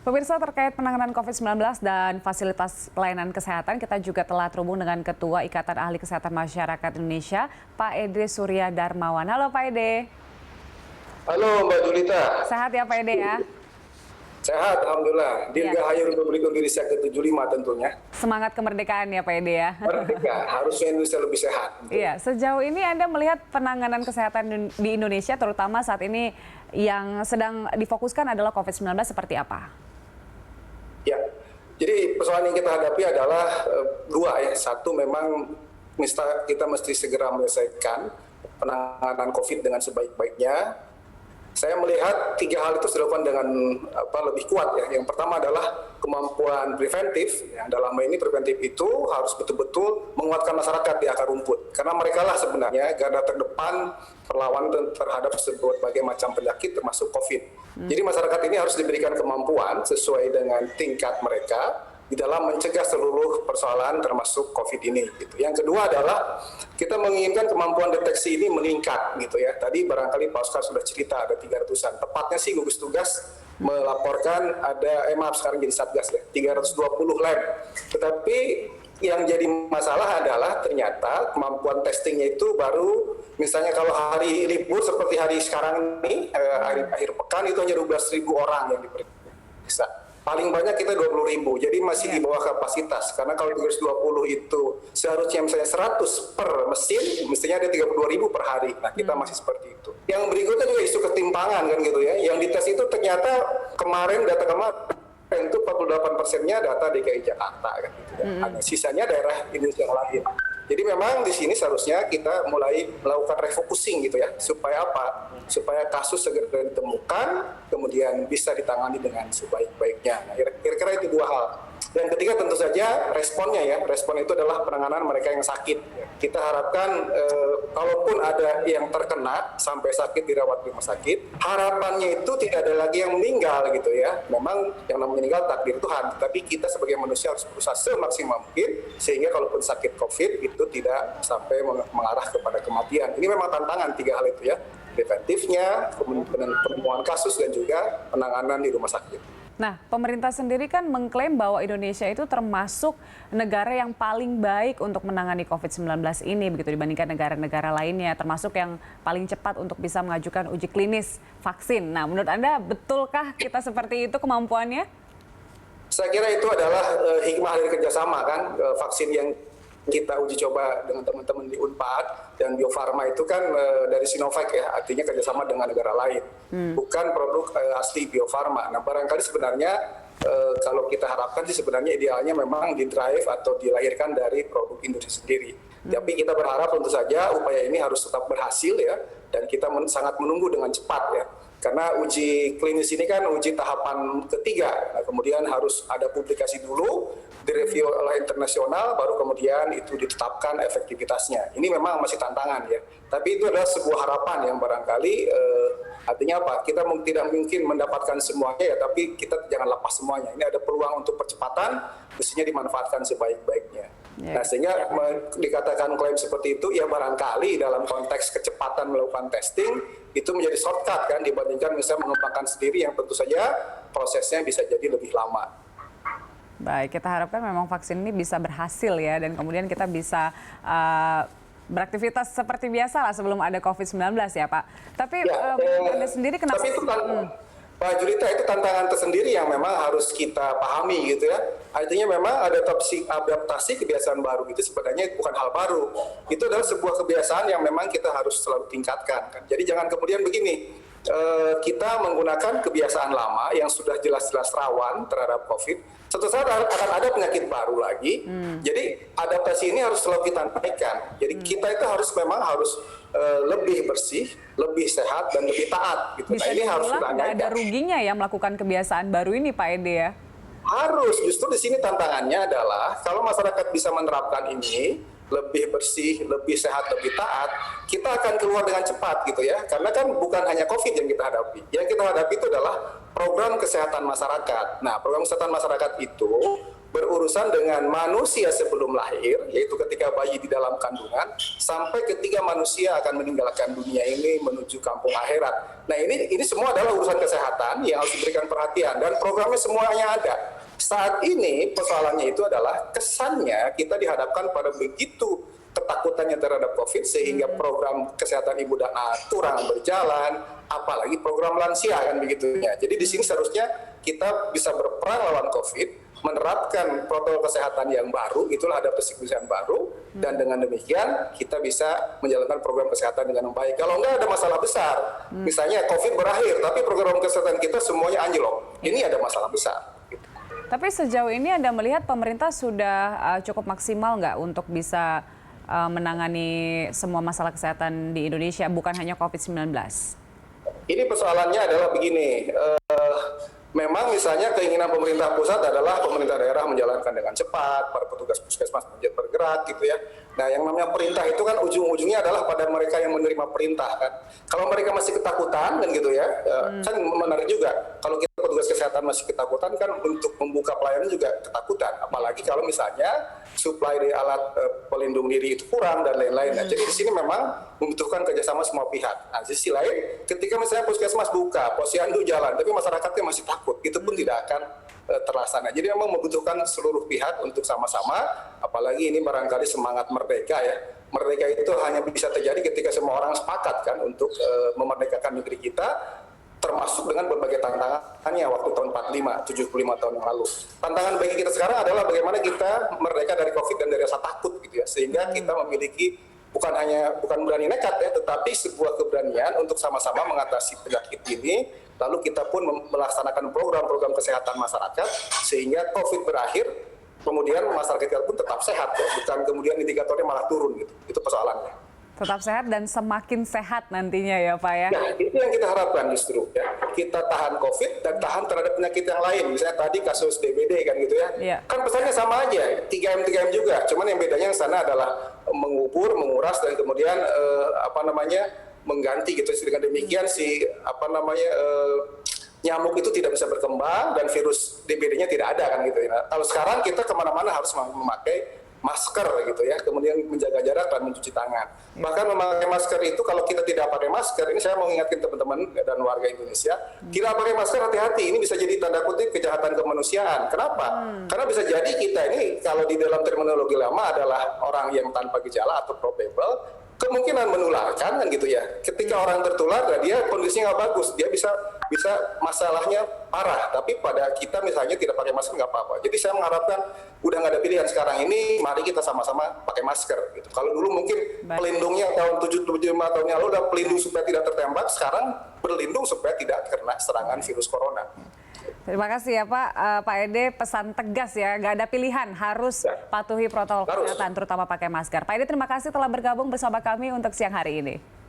Pemirsa, terkait penanganan COVID-19 dan fasilitas pelayanan kesehatan, kita juga telah terhubung dengan Ketua Ikatan Ahli Kesehatan Masyarakat Indonesia, Pak Ede Surya Darmawan. Halo Pak Ede. Halo Mbak Julita. Sehat ya Pak Ede ya? Sehat, Alhamdulillah. Dirgahayu Republik Indonesia ke-75 tentunya. Semangat kemerdekaan ya Pak Ede ya? Merdeka, harusnya Indonesia lebih sehat. Iya, sejauh ini Anda melihat penanganan kesehatan di Indonesia, terutama saat ini yang sedang difokuskan adalah COVID-19 seperti apa? Ya, jadi persoalan yang kita hadapi adalah dua ya. Satu, memang kita mesti segera menyelesaikan penanganan COVID dengan sebaik-baiknya. Saya melihat tiga hal itu dilakukan dengan lebih kuat ya. Yang pertama adalah kemampuan preventif. Yang dalam hal ini preventif itu harus betul-betul menguatkan masyarakat di akar rumput. Karena mereka lah sebenarnya garda terdepan perlawanan terhadap berbagai macam penyakit termasuk COVID. Jadi masyarakat ini harus diberikan kemampuan sesuai dengan tingkat mereka di dalam mencegah seluruh persoalan termasuk COVID ini. Gitu. Yang kedua adalah kita menginginkan kemampuan deteksi ini meningkat, gitu ya. Tadi barangkali Pak Oscar sudah cerita ada 300-an. Tepatnya sih gugus tugas melaporkan ada, sekarang jadi Satgas ya, 320 lab. Tetapi yang jadi masalah adalah ternyata kemampuan testingnya itu baru, misalnya kalau hari libur seperti hari sekarang ini, hari akhir pekan itu hanya 12.000 orang yang diperiksa. Paling banyak kita 20.000, jadi masih di bawah kapasitas. Karena kalau 320 itu seharusnya misalnya 100 per mesin, mestinya ada 32.000 per hari. Nah, kita masih seperti itu. Yang berikutnya juga isu ketimpangan kan gitu ya. Yang dites itu ternyata data kemarin itu 48%-nya data DKI Jakarta kan gitu ya. Sisanya daerah Indonesia yang lain. Jadi memang di sini seharusnya kita mulai melakukan refocusing gitu ya, supaya apa? Supaya kasus segera ditemukan, kemudian bisa ditangani dengan sebaik-baiknya. Nah, kira-kira itu dua hal. Dan ketiga tentu saja responnya ya, respon itu adalah penanganan mereka yang sakit. Kita harapkan kalaupun ada yang terkena sampai sakit dirawat di rumah sakit, harapannya itu tidak ada lagi yang meninggal gitu ya. Memang yang namanya meninggal takdir Tuhan, tapi kita sebagai manusia harus berusaha semaksimal mungkin sehingga kalaupun sakit COVID itu tidak sampai mengarah kepada kematian. Ini memang tantangan tiga hal itu ya, preventifnya, penemuan kasus dan juga penanganan di rumah sakit. Nah, pemerintah sendiri kan mengklaim bahwa Indonesia itu termasuk negara yang paling baik untuk menangani COVID-19 ini begitu dibandingkan negara-negara lainnya, termasuk yang paling cepat untuk bisa mengajukan uji klinis vaksin. Nah, menurut Anda betulkah kita seperti itu kemampuannya? Saya kira itu adalah hikmah dari kerjasama kan, vaksin yang kita uji coba dengan teman-teman di Unpad dan Bio Farma itu kan dari Sinovac ya, artinya kerjasama dengan negara lain, bukan produk asli Bio Farma. Nah, barangkali sebenarnya kalau kita harapkan sih sebenarnya idealnya memang di-drive atau dilahirkan dari produk Indonesia sendiri. Tapi kita berharap tentu saja upaya ini harus tetap berhasil ya, dan kita sangat menunggu dengan cepat ya. Karena uji klinis ini kan uji tahapan ketiga, nah, kemudian harus ada publikasi dulu, direview oleh internasional, baru kemudian itu ditetapkan efektivitasnya. Ini memang masih tantangan ya, tapi itu adalah sebuah harapan yang barangkali artinya apa? Kita tidak mungkin mendapatkan semuanya ya, tapi kita jangan lepas semuanya. Ini ada peluang untuk percepatan, mestinya dimanfaatkan sebaik-baiknya. Nah, sehingga dikatakan klaim seperti itu ya barangkali dalam konteks kecepatan melakukan testing itu menjadi shortcut kan dibandingkan misalnya mengembangkan sendiri yang tentu saja prosesnya bisa jadi lebih lama. Baik, kita harapkan memang vaksin ini bisa berhasil ya, dan kemudian kita bisa beraktivitas seperti biasa lah sebelum ada COVID-19 ya Pak. Tapi ya, Anda sendiri kenapa? Tapi itu Pak Julita, itu tantangan tersendiri yang memang harus kita pahami gitu ya. Artinya memang adaptasi kebiasaan baru itu sebenarnya bukan hal baru. Itu adalah sebuah kebiasaan yang memang kita harus selalu tingkatkan kan. Jadi jangan kemudian begini, kita menggunakan kebiasaan lama yang sudah jelas-jelas rawan terhadap COVID, suatu saat akan ada penyakit baru lagi. Jadi adaptasi ini harus selalu kita naikkan. Jadi kita itu memang harus lebih bersih, lebih sehat, dan lebih taat. Gitu. Bisa nah, ini harus kita nggak ada ruginya ya melakukan kebiasaan baru ini Pak Ede ya? Harus, justru di sini tantangannya adalah kalau masyarakat bisa menerapkan ini, lebih bersih, lebih sehat, lebih taat, kita akan keluar dengan cepat gitu ya. Karena kan bukan hanya COVID yang kita hadapi. Yang kita hadapi itu adalah program kesehatan masyarakat. Nah, program kesehatan masyarakat itu berurusan dengan manusia sebelum lahir, yaitu ketika bayi di dalam kandungan, sampai ketika manusia akan meninggalkan dunia ini menuju kampung akhirat. Nah ini semua adalah urusan kesehatan yang harus diberikan perhatian, dan programnya semuanya ada. Saat ini persoalannya itu adalah kesannya kita dihadapkan pada begitu ketakutannya terhadap COVID, sehingga program kesehatan ibu dan anak kurang berjalan, apalagi program lansia kan begitunya. Jadi di sini seharusnya kita bisa berperang lawan COVID, menerapkan protokol kesehatan yang baru, itulah adaptasi kebiasaan baru, dan dengan demikian kita bisa menjalankan program kesehatan dengan baik. Kalau enggak ada masalah besar, misalnya COVID berakhir, tapi program kesehatan kita semuanya anjlok, ini ada masalah besar. Tapi sejauh ini Anda melihat pemerintah sudah cukup maksimal nggak untuk bisa menangani semua masalah kesehatan di Indonesia, bukan hanya COVID-19? Ini persoalannya adalah begini, memang misalnya keinginan pemerintah pusat adalah pemerintah daerah menjalankan dengan cepat, para petugas puskesmas bergerak gitu ya. Nah yang namanya perintah itu kan ujung-ujungnya adalah pada mereka yang menerima perintah kan. Kalau mereka masih ketakutan kan gitu ya, kan menarik juga. Kalau kita petugas kesehatan masih ketakutan kan, untuk membuka pelayanan juga ketakutan. Apalagi kalau misalnya suplai dari alat pelindung diri itu kurang dan lain-lain. Nah, jadi di sini memang membutuhkan kerjasama semua pihak. Nah, di sisi lain, ketika misalnya puskesmas buka, posyandu jalan, tapi masyarakatnya masih takut, itu pun tidak akan terlaksana. Jadi memang membutuhkan seluruh pihak untuk sama-sama, apalagi ini barangkali semangat merdeka ya. Merdeka itu hanya bisa terjadi ketika semua orang sepakat kan untuk memerdekakan negeri kita, termasuk dengan berbagai tantangannya waktu tahun 45, 75 tahun yang lalu. Tantangan bagi kita sekarang adalah bagaimana kita merdeka dari COVID dan dari rasa takut gitu ya, sehingga kita memiliki bukan berani nekat ya, tetapi sebuah keberanian untuk sama-sama mengatasi penyakit ini, lalu kita pun melaksanakan program-program kesehatan masyarakat sehingga COVID berakhir, kemudian masyarakat kita pun tetap sehat ya, bukan kemudian indikatornya malah turun gitu. Itu persoalannya. Tetap sehat dan semakin sehat nantinya ya Pak ya? Nah, itu yang kita harapkan justru ya. Kita tahan COVID dan tahan terhadap penyakit yang lain. Misalnya tadi kasus DBD kan gitu ya. Iya. Kan pesannya sama aja, 3M juga. Cuman yang bedanya yang sana adalah mengubur, menguras, dan kemudian mengganti gitu. Dengan demikian nyamuk itu tidak bisa berkembang dan virus DBD-nya tidak ada kan gitu ya. Kalau sekarang kita kemana-mana harus memakai masker gitu ya, kemudian menjaga jarak dan mencuci tangan. Bahkan memakai masker itu, kalau kita tidak pakai masker, ini saya mau ingatkan teman-teman dan warga Indonesia, tidak pakai masker hati-hati, ini bisa jadi tanda kutip kejahatan kemanusiaan. Kenapa? Karena bisa jadi kita ini, kalau di dalam terminologi lama adalah orang yang tanpa gejala atau probable, kemungkinan menularkan kan gitu ya. Ketika orang tertular, dia kondisinya nggak bagus, dia bisa masalahnya parah. Tapi pada kita misalnya tidak pakai masker nggak apa-apa. Jadi saya mengharapkan udah nggak ada pilihan sekarang ini, mari kita sama-sama pakai masker. Gitu. Kalau dulu mungkin pelindungnya tahun 75 tahun yang lalu udah pelindung supaya tidak tertembak, sekarang berlindung supaya tidak kena serangan virus corona. Terima kasih ya Pak. Pak Ede, pesan tegas ya, nggak ada pilihan, harus patuhi protokol kesehatan, terutama pakai masker. Pak Ede, terima kasih telah bergabung bersama kami untuk siang hari ini.